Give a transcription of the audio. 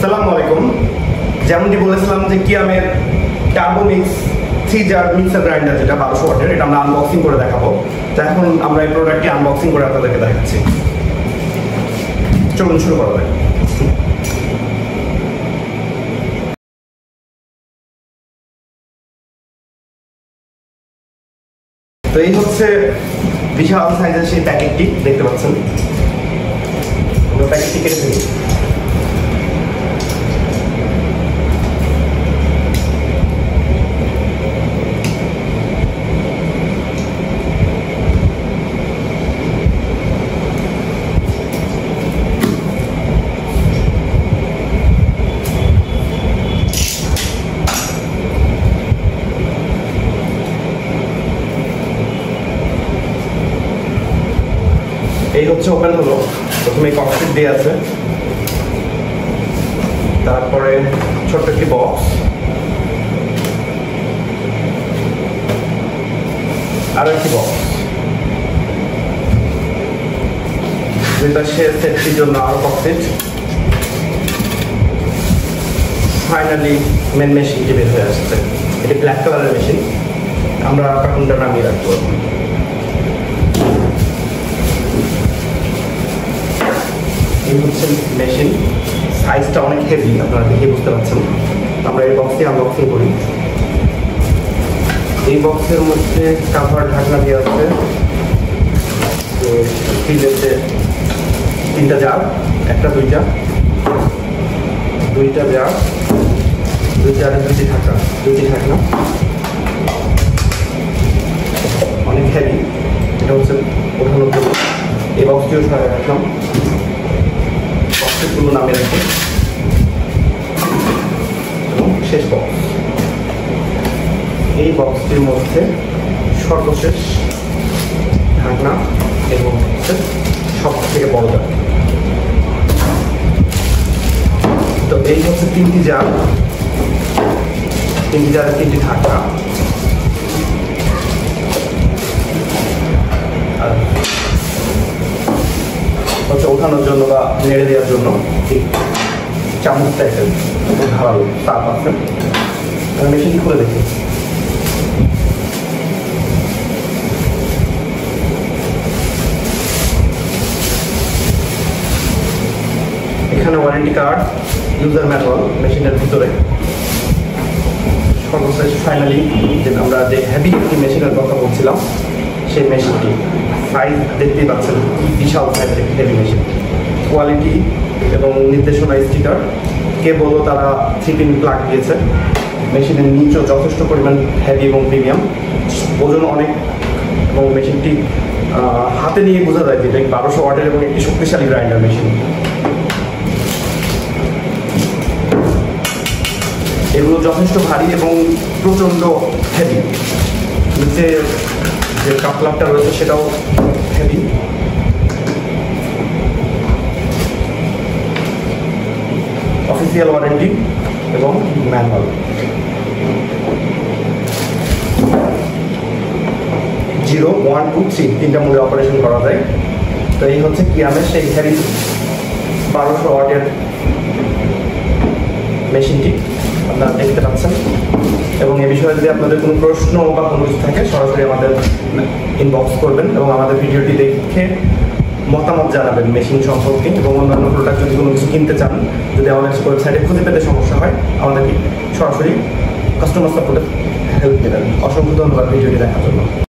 আসসালামু আলাইকুম। যেমনটি বলেছিলাম যে কিয়ামের turbo mix 3 jar mixer grinder, যেটা 1200 ওয়াটের, এটা আমরা আনবক্সিং করে দেখাবো। তো এখন আমরা এই প্রোডাক্টটি আনবক্সিং করে আপনাদেরকে দেখাচ্ছি। চলুন শুরু করা যাক। তো এই হচ্ছে বিশাল সাইজের সেই প্যাকেটটি, দেখতে পাচ্ছেন। আমরা প্যাকেটটি কেটে ফেলি। এই হচ্ছে ওপেন হলো। প্রথমে ককপিট দিয়ে আছে, তারপরে ছোট্ট একটি বক্স, আরো একটি বক্স, যেটা সে সেফটির জন্য আরো ককপিট। ফাইনালি মেন মেশিনটি বের হয়ে আসছে। এটি ব্ল্যাক কালারের মেশিন। আমরা কার্টুনটা নামিয়ে রাখবো। এই হচ্ছে মেশিন। সাইজটা অনেক হেভি, আপনারা দেখে বুঝতে পারছেন। আমরা এই বক্সটি আনবক্সিং করি। এই বক্সের মধ্যে কাভার ঢাকনা দিয়ে আছে। তো স্টিলের 3টা জার, একটা দুইটা জার, 2 জারের 2টি ঢাকনা, অনেক হেভি। এটা হচ্ছে ওঠানোর জন্য। এই বক্সটিও সরাই রাখলাম। বক্সগুলো নামে রাখি এবং শেষ বক্স। এই বক্সটির মধ্যে সর্বশেষ ঢাকনা এবং সব থেকে বড় জার। তো এই হচ্ছে 3টি জার, 3টি জারের 3টি ঢাকনা। আর হচ্ছে ওঠানোর জন্য বা নেড়ে দেওয়ার জন্য চামচ টাইপের ধারালো তাপ আছে। আমি মেশিনটি খুলে দেখি। এখানে ওয়ারেন্টি কার্ড, ইউজার ম্যানুয়াল মেশিনের ভিতরে। সর্বশেষ ফাইনালি যে আমরা যে হেভি একটি মেশিনের কথা বলছিলাম, সেই মেশিনটি সাইজ দেখতেই পাচ্ছেন, বিশাল সাইজের একটি হেভি মেশিন। কোয়ালিটি এবং নির্দেশনা স্টিকার, কেবলও তারা 3-pin প্লাগ দিয়েছে। মেশিনের নিচেও যথেষ্ট পরিমাণ হেভি এবং প্রিমিয়াম, ওজন অনেক, এবং মেশিনটি হাতে নিয়ে বোঝা যায় যে এটা 1200 ওয়াটের এবং একটি শক্তিশালী গ্রাইন্ডার মেশিন। এগুলো যথেষ্ট ভারী এবং প্রচণ্ড হেভি। নিচে যে কাপলারটা রয়েছে সেটাও হেভি। অফিসিয়াল ওয়ারেন্টি এবং ম্যানুয়াল। 0, 1, 2, 3 3টা মোডে অপারেশন করা যায়। তো এই হচ্ছে কিয়ামের সেই হেভি 1200 ওয়াটের মেশিনটি আপনারা দেখতে পাচ্ছেন। এবং এ বিষয়ে যদি আপনাদের কোনো প্রশ্ন বা কোনো কিছু থাকে, সরাসরি আমাদের ইনবক্স করবেন এবং আমাদের ভিডিওটি দেখে মতামত জানাবেন মেশিন সম্পর্কে। এবং অন্যান্য প্রোডাক্ট যদি কোনো কিছু কিনতে চান, যদি আমাদের ওয়েবসাইটে খুঁজে পেতে সমস্যা হয়, আমাদেরকে সরাসরি কাস্টমার সাপোর্টে হেল্প দেবেন। অসংখ্য ধন্যবাদ ভিডিওটি দেখার জন্য।